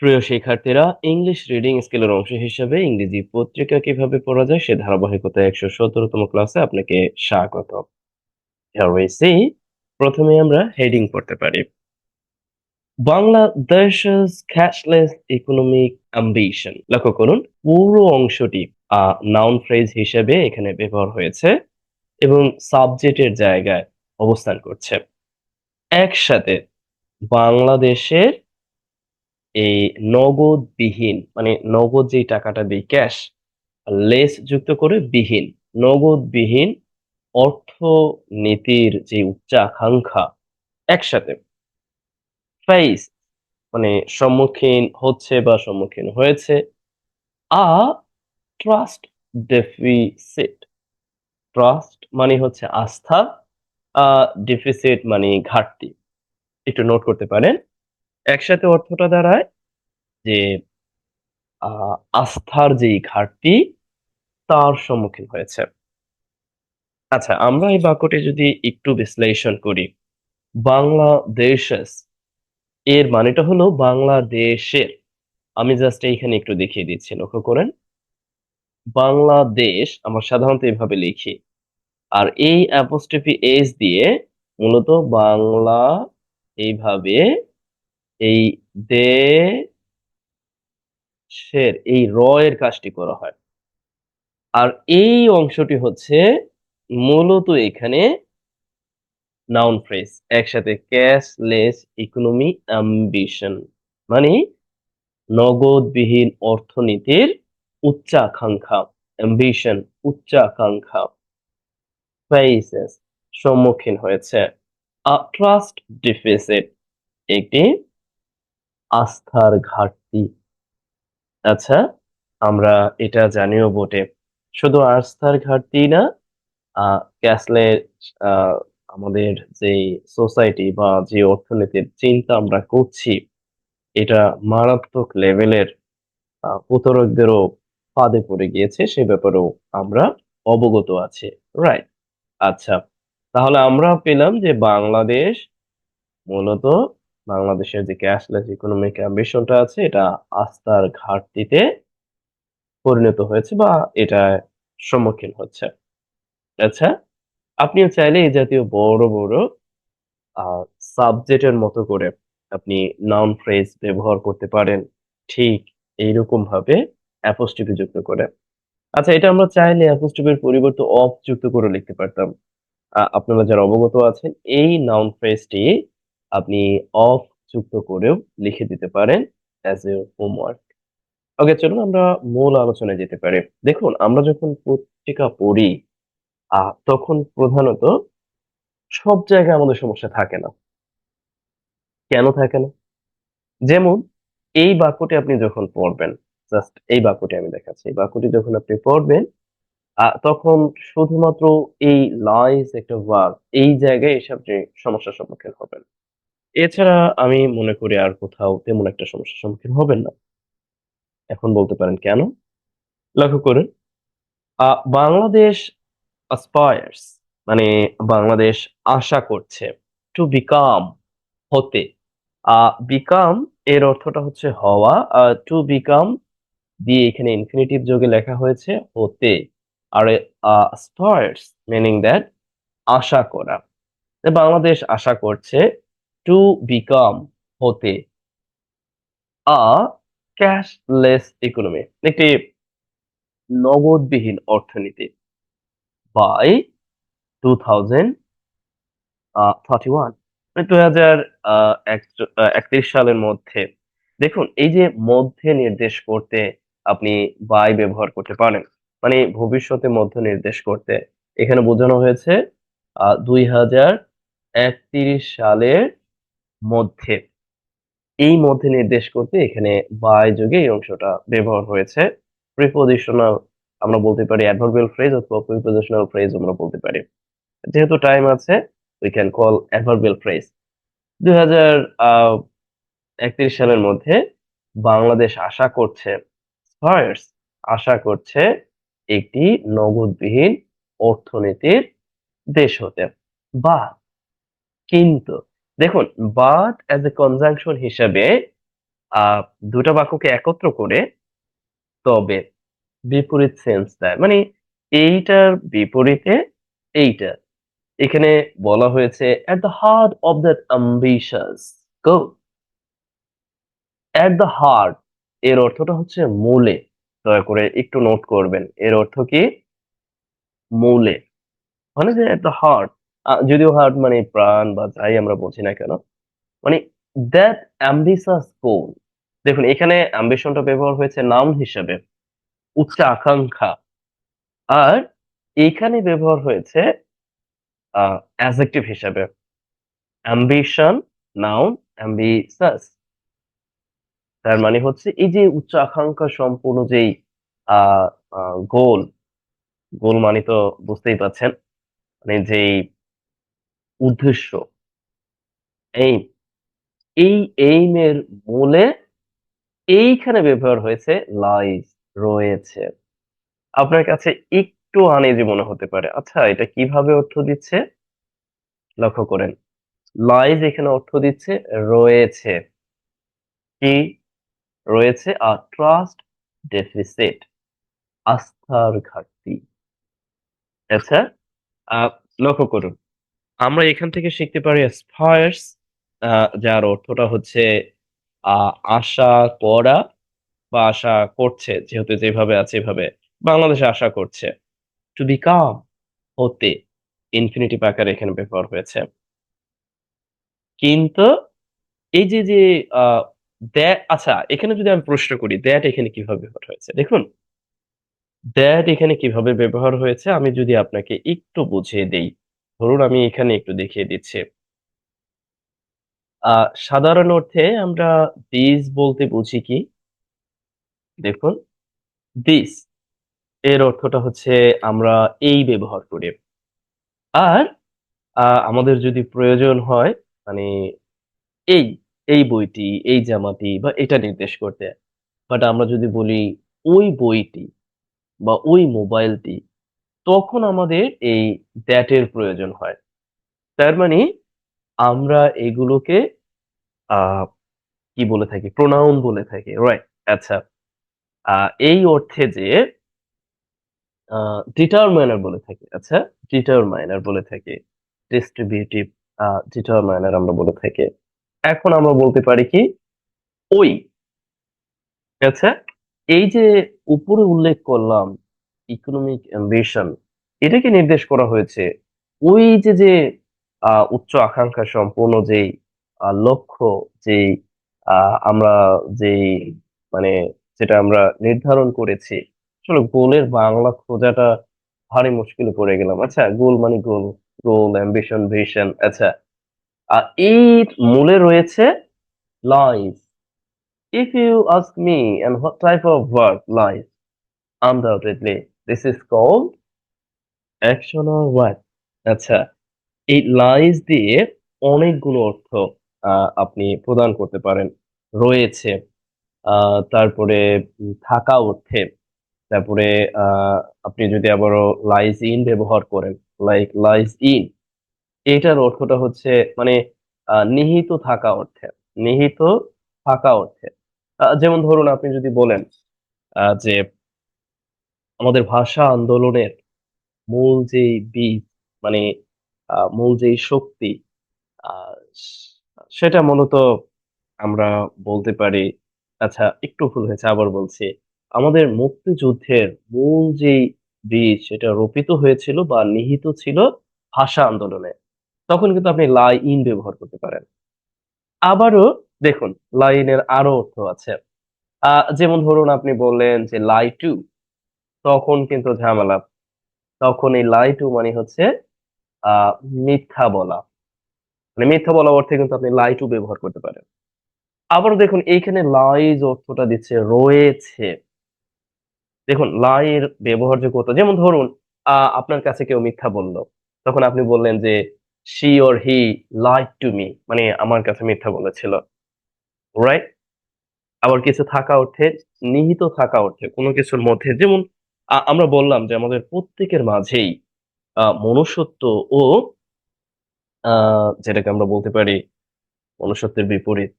প্রিয় শিক্ষার্থীরা, English reading স্কিলের অংশ হিসেবে ইংরেজি পত্রিকা কিভাবে পড়া যায় সে ধারাবাহিকতায় ১১৭তম ক্লাসে আপনাকে স্বাগত। Here we see, প্রথমে আমরা হেডিং পড়তে পারি। বাংলাদেশের ক্যাশলেস ইকোনমিক অ্যাম্বিশন। লক্ষ্য করুন, পুরো অংশটি নাউন ফ্রেজ হিসেবে এখানে ব্যবহার হয়েছে এবং সাবজেক্টের জায়গায় অবস্থান করছে। একসাথে বাংলাদেশের এই নগদবিহীন, মানে নগদ যেই টাকাটা দেই ক্যাশ, লেস যুক্ত করে বিহীন, নগদবিহীন অর্থনীতির যে উচ্চাকাঙ্ক্ষা একসাথে। ফেস মানে সম্মুখীন হচ্ছে বা সম্মুখীন হয়েছে। আ ট্রাস্ট ডেফিসিট, ট্রাস্ট মানে হচ্ছে আস্থা, ডেফিসিট মানে ঘাটতি। একটু নোট করতে পারেন। একসাথে অর্থটা দাঁড়ায় যে আস্থার যেই ঘাটতি তার সম্মুখীন হয়েছে। আচ্ছা, আমরা এই বাক্যটি যদি একটু বিশ্লেষণ করি, বাংলাদেশেস এর মানেটা হলো বাংলাদেশের। আমি জাস্ট এইখানে একটু দেখিয়ে দিচ্ছি, লক্ষ্য করেন। বাংলাদেশ আমরা সাধারণত এভাবে লিখি, আর এই অ্যাপোস্ট্রফি এস দিয়ে মূলত বাংলা এইভাবে এই দেশের এই র এর কাজটি করা হয়। আর এই অংশটি হচ্ছে মূলত এখানে নাউন ফ্রেজ একসাথে, ক্যাশলেস ইকোনমি অ্যাম্বিশন মানে নগদবিহীন অর্থনীতির উচ্চাকাঙ্ক্ষা, অ্যাম্বিশন উচ্চাকাঙ্ক্ষা, ফেসেস সম্মুখীন হয়েছে, ট্রাস্ট ডেফিসিট একটি আস্থার ঘাটতি। আচ্ছা, আমরা এটা জানিও বটে, শুধু আস্থার ঘাটতি না, ক্যাশলেস আমাদের যে সোসাইটি বা যে অর্থনীতির চিন্তা আমরা করছি এটা মারাত্মক লেভেলের প্রতারকদেরও ফাঁদে পড়ে গিয়েছে, সে ব্যাপারেও আমরা অবগত আছি। রাইট। আচ্ছা, তাহলে আমরা পেলাম যে বাংলাদেশ মূলত বাংলাদেশের যে ক্যাশলেস ইকোনমিক অ্যাম্বিশনটা আছে এটা আস্থার ঘাটতিতে পরিণত হয়েছে বা এটা সম্মুখীন হচ্ছে। আচ্ছা, আপনিও চাইলে এই জাতীয় বড় বড় সাবজেক্টের মতো করে আপনি নাউন ফ্রেজ ব্যবহার করতে পারেন, ঠিক এইরকম ভাবে অ্যাপোস্ট্রোফি যুক্ত করে। আচ্ছা, এটা আমরা চাইলে অ্যাপোস্ট্রোফির পরিবর্তে অফ যুক্ত করে লিখতে পারতাম। আপনারা যারা অবগত আছেন এই নাউন ফ্রেজটি আপনি অফ যুক্ত করেও লিখে দিতে পারেন অ্যাজ এ হোমওয়ার্ক। ওকে, চলুন আমরা মূল আলোচনায় যেতে পারি। দেখুন, আমরা যখন পত্রিকা পড়ি তখন প্রধানত সব জায়গায় আমাদের সমস্যা থাকে না। কেন থাকে না? যেমন এই বাক্যটি আপনি যখন পড়বেন, জাস্ট এই বাক্যটি আমি দেখাচ্ছি। এই বাক্যটি যখন আপনি পড়বেন তখন শুধুমাত্র এই লাইস একটা ভার্ব এই জায়গায় এসে আপনি সমস্যার সম্মুখীন হবেন। এছাড়া আমি মনে করি আর কোথাও তেমন একটা সমস্যার সম্মুখীন হবেন না। এখন বলতে পারেন কেন? লক্ষ্য করুন, বাংলাদেশ aspires মানে বাংলাদেশ আশা করছে, টু বিকাম হতে। বিকাম এর অর্থটা হচ্ছে হওয়া, টু বিকাম দিয়ে এখানে ইনফিনিটিভ যোগে লেখা হয়েছে হতে। আর aspires মিনিং দ্যাট আশা করা। বাংলাদেশ আশা করছে টু বিকাম হতে আ ক্যাশলেস ইকোনমি, একটি নগদবিহীন অর্থনীতি বাই 2031, মানে 2031 সালের মধ্যে। দেখুন, এই যে মধ্যে নির্দেশ করতে আপনি বাই ব্যবহার করতে পারেন, মানে ভবিষ্যতে মধ্য নির্দেশ করতে এখানে বোঝানো হয়েছে 2031 সালের মধ্যে। এই মধ্যে নির্দেশ করতে এখানে বাই যোগে এই অংশটা ব্যবহার হয়েছে। প্রিপোজিশনাল আমরা বলতে পারি, অ্যাডভার্বিয়াল ফ্রেজ অথবা প্রিপোজিশনাল ফ্রেজ আমরা বলতে পারি। যেহেতু টাইম আছে, we can call adverbial phrase. 2031 সালের মধ্যে বাংলাদেশ আশা করছে, ফার্স আশা করছে একটি নগদবিহীন অর্থনীতির দেশ হতে। বাট, কিন্তু দেখুন, বাট অ্যাজ এ কনজাংশন হিসাবে আহ দুটা বাক্যকে একত্র করে তবে বিপরীত সেন্স দেয়, মানে এইটার বিপরীতে এইটা। এখানে বলা হয়েছে at the heart of that ambitious goal. at the heart এর অর্থটা হচ্ছে মূলে। দয়া করে একটু নোট করবেন, এর অর্থ কি? মূলে। মানে যে at the heart, যদিও হার্ট মানে প্রাণ বা যাই আমরা বলছি না কেন, মানে that ambitious goal। দেখুন এখানে অ্যাম্বিশনটা ব্যবহার হয়েছে নাউন হিসেবে, উচ্চ আকাঙ্ক্ষা। আর এখানে ব্যবহার হয়েছে অ্যাডজেক্টিভ হিসেবে, অ্যাম্বিশন নাউন, অ্যাম্বিশাস। তার মানে হচ্ছে এই যে উচ্চ আকাঙ্ক্ষা সম্পূর্ণ যেই আহ গোল, গোল মানে তো বুঝতেই পাচ্ছেন, মানে যেই উদ্দেশ্য, এইম, এই এইমের মূলে এইখানে ব্যবহার হয়েছে লাইজ, রয়েছে। আপনার কাছে একটু আনইজি মনে হতে পারে, আচ্ছা এটা কিভাবে অর্থ দিচ্ছে? লক্ষ্য করেন, লাইজ এখানে অর্থ দিচ্ছে রয়েছে। কি রয়েছে? ট্রাস্ট ডেফিসিট, আস্থার ঘাটতি। আচ্ছা, আহ লক্ষ্য করুন, আমরা এখান থেকে শিখতে পারি অ্যাসপায়ার্স, যার অর্থটা হচ্ছে আশা করা বা আশা করছে, যেহেতু যেভাবে আছে এভাবে বাংলাদেশে আশা করছে। টু বিকাম, হতে, ইনফিনিটিভ আকারে এখানে ব্যবহার হয়েছে। কিন্তু এই যে যে আহ দ্যাট, আচ্ছা এখানে যদি আমি প্রশ্ন করি দ্যাট এখানে কিভাবে ব্যবহার হয়েছে, দেখুন দ্যাট এখানে কিভাবে ব্যবহার হয়েছে আমি যদি আপনাকে একটু বুঝিয়ে দেই। ধরুন আমি এখানে একটু দেখিয়ে দিচ্ছি। সাধারণ অর্থে আমরা দিস বলতে বুঝি কি? দেখুন, দিস এর অর্থটা হচ্ছে আমরা এই ব্যবহার করি। আর আমাদের যদি প্রয়োজন হয়, মানে এই, এই বইটি, এই জামাটি বা এটা নির্দেশ করতে। বাট আমরা যদি বলি ওই বইটি বা ওই মোবাইলটি, তখন আমাদের এই দ্যাট এর প্রয়োজন হয়। তার মানে আমরা এগুলোকে আহ কি বলে থাকি? প্রোনাউন বলে থাকি, রাইট? আচ্ছা, এই অর্থে যে ডিটারমাইনার বলে থাকি। আচ্ছা, ডিটারমাইনার বলে থাকি, ডিস্ট্রিবিউটিভ ডিটারমাইনার আমরা বলে থাকি। এখন আমরা বলতে পারি কি? ওই। আচ্ছা, এই যে উপরে উল্লেখ করলাম ইকোনমিক অ্যাম্বিশন, এটাকে নির্দেশ করা হয়েছে ওই যে যে উচ্চ আকাঙ্ক্ষা সম্পন্ন যেই লক্ষ্য, যেই আমরা যেই মানে যেটা আমরা নির্ধারণ করেছি। আসলে গোলের বাংলা খোঁজাটা ভারী মুশকিলে পড়ে গেলাম। আচ্ছা, গোল মানে গোল, গোল, অ্যাম্বিশন, ভিশন। আচ্ছা, এই মূলে রয়েছে life. If you ask me, and what type of work lies, undoubtedly, this is called action or what? আচ্ছা, এই লাইজ দিয়ে অনেকগুলো অর্থ আপনি প্রদান করতে পারেন। রয়েছে, তারপরে থাকা অর্থে, তারপরে আহ, আপনি যদি আবারও লাইজ ইন ব্যবহার করেন, লাইক লাইজ ইন, এটার অর্থটা হচ্ছে মানে নিহিত থাকা অর্থে, নিহিত থাকা অর্থে। যেমন ধরুন আপনি যদি বলেন যে আমাদের ভাষা আন্দোলনের মূল যেই বীজ, মানে মূল যেই শক্তি, আহ, সেটা মূলত আমরা বলতে পারি, আচ্ছা একটু ভুল হয়েছে, আবার বলছি, আমাদের মুক্তিযুদ্ধের মূল যেই বীজ সেটা রোপিত হয়েছিল বা নিহিত ছিল ভাষা আন্দোলনে। তখন কিন্তু আপনি লাই ইন ব্যবহার করতে পারেন। আবারও দেখুন, লাইনের আরো অর্থ আছে। যেমন ধরুন আপনি বললেন যে লাই টু, তখন কিন্তু ঝামেলা। তখন এই লাই টু মানে হচ্ছে আহ মিথ্যা বলা, মানে মিথ্যা বলা অর্থে কিন্তু আপনি লাই টু ব্যবহার করতে পারেন। আবার দেখুন এইখানে লাইজ অর্থটা দিচ্ছে রয়েছে। দেখুন লাইয়ের ব্যবহারযোগ্যতা, যেমন ধরুন আপনার কাছে কেউ মিথ্যা বলল, তখন আপনি বললেন যে she or he lied to me, মানে আমার কাছে মিথ্যা বলেছিল, রাইট? আবার কিছু থাকা অর্থে, নিহিত থাকা অর্থে কোনো কিছুর মধ্যে, যেমন আমরা বললাম যে আমাদের প্রত্যেকের মাঝেই মনুষ্যত্ব ও যেটাকে আমরা বলতে পারি মনুষ্যত্বের বিপরীত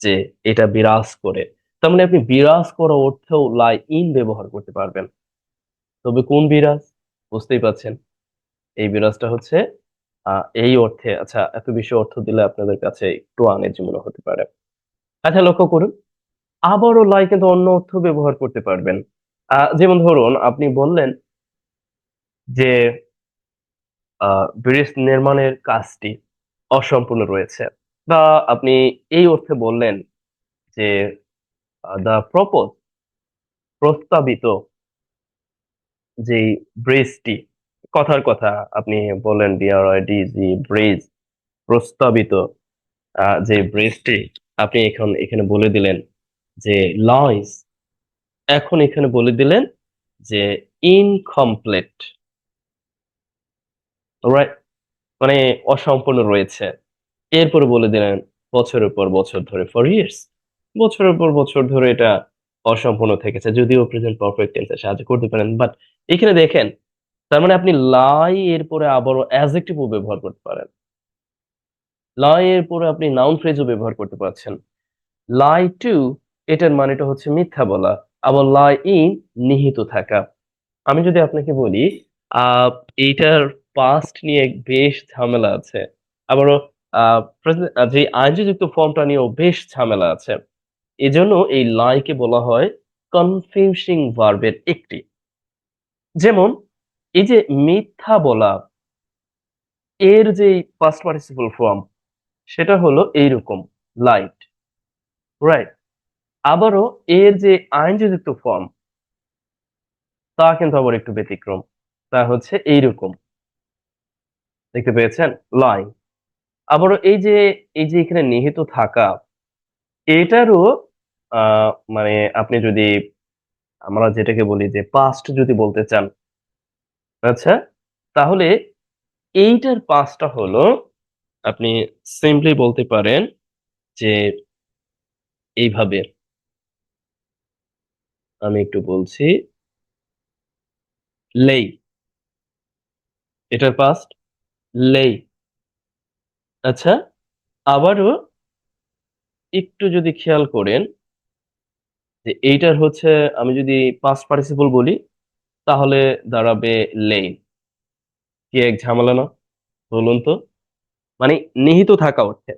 যে এটা বিরাজ করে। তার মানে আপনি বিরাজ করা অর্থেও লাই ইন ব্যবহার করতে পারবেন। তবে কোন বিরাজ? বুঝতেই পাচ্ছেন। এই বিরাজটা হচ্ছে এই অর্থে, আচ্ছা এত বেশি অর্থ দিলে আপনাদের কাছে একটু আনইজি মনে হতে পারে। আচ্ছা লক্ষ্য করুন, আবারও লাই কিন্তু অন্য অর্থ ব্যবহার করতে পারবেন। যেমন ধরুন আপনি বললেন যে ব্রিজ নির্মাণের কাজটি অসম্পূর্ণ রয়েছে, বা আপনি এই অর্থে বললেন যে দ্য প্রপোজ, প্রস্তাবিত যে ব্রিজটি, কথার কথা আপনি বললেন বিআরআইডিজি ব্রিজ, প্রস্তাবিত যে ব্রিজটি, আপনি এখন এখানে বলে দিলেন যে লাইস, এখন এখানে বলে দিলেন যে ইনকমপ্লিট, রাইট, মানে অসম্পূর্ণ রয়েছে। এরপরে বলে দিলেন বছরের পর বছর ধরে, ফর ইয়ার্স, বছরের পর বছর ধরে এটা অসম্পূর্ণ থেকেছে, যদিও প্রেজেন্ট পারফেক্ট টেন্সে সাহায্য করতে পারেন। বাট এখানে দেখেন, তার মানে আপনি লাই এরপরে আবারও অ্যাডজেক্টিভও ব্যবহার করতে পারেন, লাই এর পরে আপনি নাউন ফ্রেজও ব্যবহার করতে পারছেন। লাই টু, এটার মানেটা হচ্ছে মিথ্যা বলা। আবার লাই ইন, নিহিত থাকা। আমি যদি আপনাকে বলি আহ এইটার পাস্ট নিয়ে বেশ ঝামেলা আছে, আবারও যে আইনজি যুক্ত ফর্মটা নিয়েও বেশ ঝামেলা আছে। এজন্য এই লাইকে বলা হয় কনফিউজিং ভার্বের একটি। যেমন এই যে মিথ্যা বলা, এর যে পাস্ট পার্টিসিপল ফর্ম, সেটা হলো এইরকম, লাইট, রাইট। আবারও এর যে আইনজি যুক্ত ফর্ম, তা কিন্তু আবার একটু ব্যতিক্রম, তা হচ্ছে এইরকম, দেখতে পেয়েছেন, লাই। আবারও এই যে এখানে নিহিত থাকা, এটারও মানে আপনি যদি, আমরা যেটাকে বলি যে পাস্ট যদি বলতে চান, আচ্ছা, তাহলে এইটার পাস্টটা হলো, আপনি সিম্পলি বলতে পারেন যে এইভাবে, আমি একটু বলছি, লেই, এটার পাস্ট লেই। আচ্ছা, আবারও একটু যদি খেয়াল করেন যে এইটার হচ্ছে, আমি যদি পাস্ট পার্টিসিপল বলি তাহলে দাঁড়াবে লেইন। কি এক ঝামেলা না, বলুন তো? মানে নিহিত থাকা অর্থে,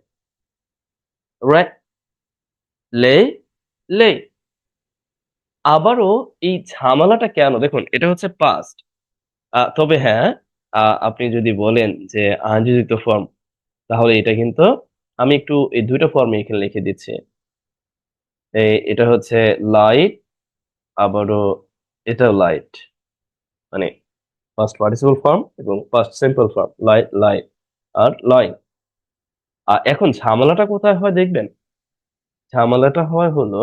রাইট, লে, লে। আবারও এই ঝামেলাটা কেন, দেখুন এটা হচ্ছে পাস্ট, তবে হ্যাঁ, আপনি যদি বলেন যে আইনযুক্ত ফর্ম, তাহলে এটা কিন্তু, আমি একটু এই দুইটা ফর্মে এখানে লিখে দিচ্ছি। এটা হচ্ছে লাইট, আবারও এটাও লাইট, মানে ফার্স্ট পার্টিসিপল ফর্ম এবং first simple form, light, light আর লাইন। এখন ঝামেলাটা কোথায় হয় দেখবেন, ঝামেলাটা হয় হলো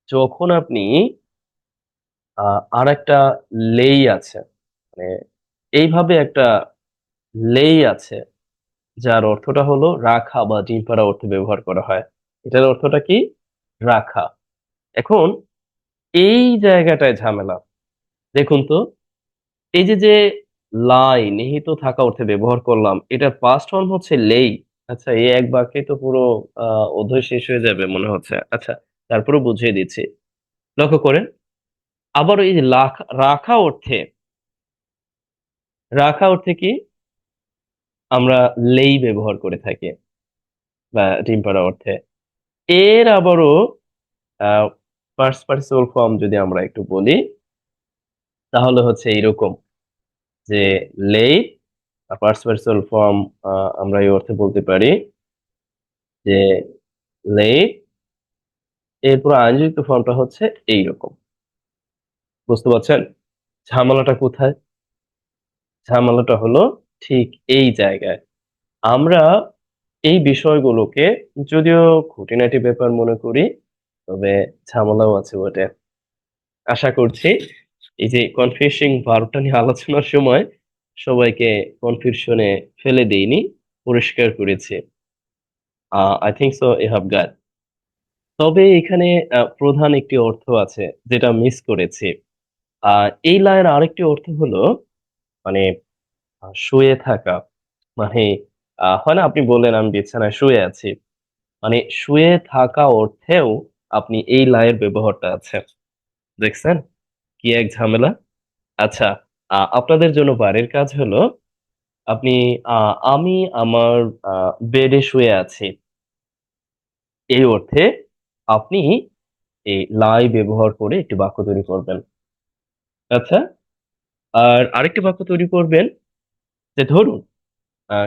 যখন আপনি আর একটা লেই আছে, মানে এইভাবে একটা লেই আছে, যার অর্থটা হলো রাখা বা ডিম পাড়া অর্থে ব্যবহার করা হয়। এটার অর্থটা কি? রাখা। এখন এই জায়গাটায় ঝামেলা, দেখুন তো, এই যে যে লাই, নিহিত থাকা অর্থে ব্যবহার করলাম, এটার পাস্ট ফর্ম হচ্ছে লেই। আচ্ছা, এই এক বাক্যে তো পুরো অধ্যায় শেষ হয়ে যাবে মনে হচ্ছে। আচ্ছা, তারপরে বুঝিয়ে দিচ্ছি, লক্ষ্য করেন। আবার এই যে রাখা অর্থে, রাখা অর্থে কি আমরা লেই ব্যবহার করে থাকি, বা ডিম পাড়া অর্থে। এর আবারও ফার্স্ট পার্টিসিপল ফর্ম যদি আমরা একটু বলি, তাহলে হচ্ছে এইরকম যে লেই, ফার্স্ট পার্টিসিপল ফর্ম আমরা এই অর্থে বলতে পারি যে লেই, এরপর আইনযুক্ত ফর্মটা হচ্ছে এইরকম। বুঝতে পারছেন ঝামেলাটা কোথায়? ঝামেলাটা হলো ঠিক এই জায়গায়। আমরা এই বিষয়গুলোকে যদিও খুঁটিনাটি ব্যাপার মনে করি, তবে ঝামেলাও আছে বটে। আশা করছি এই যে কনফিউজিং ভার্বটা নিয়ে আলোচনার সময় সবাইকে কনফিউশনে ফেলে দেইনি, পরিষ্কার করেছি। I think so you have got. তবে এখানে প্রধান একটি অর্থ আছে যেটা মিস করেছি। এই লাইনের আরেকটি অর্থ হলো, মানে শুয়ে থাকা, মানে হয় না, আপনি বললেন আমি বিছানায় শুয়ে আছি, মানে শুয়ে থাকা অর্থেও আপনি এই লা এর ব্যবহারটা আছে। দেখছেন? কি এক ঝামেলা? আচ্ছা, আপনাদের জন্য বাড়ির কাজ হলো আপনি আ আমি আমার আ বেডে শুয়ে আছি। এই অর্থে আপনি এই লাই ব্যবহার করে একটি বাক্য তৈরি করবেন। আচ্ছা? আর আরেকটি বাক্য তৈরি করবেন যে ধরুন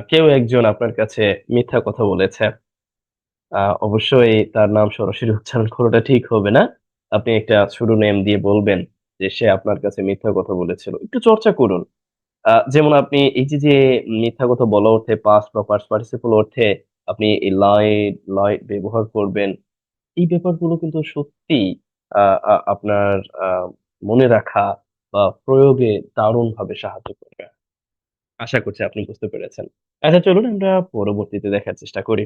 কেউ একজন আপনার কাছে মিথ্যা কথা বলেছে। অবশ্যই তার নাম সরাসরি উচ্চারণ করাটা ঠিক হবে না। আপনি একটা pseudonym দিয়ে বলবেন যে সে আপনার কাছে মিথ্যা কথা বলেছিল। একটু চর্চা করুন। যেমন আপনি এই যে মিথ্যা কথা বলা অর্থে past বা past participle অর্থে আপনি এই lie ব্যবহার করবেন। এই ব্যাপারগুলো কিন্তু সত্যিই আ আ আপনার আ মনে রাখা বা প্রয়োগে দারুণভাবে সাহায্য করবে। আশা করছি আপনি বুঝতে পেরেছেন। আচ্ছা চলুন আমরা পরবর্তীতে দেখার চেষ্টা করি।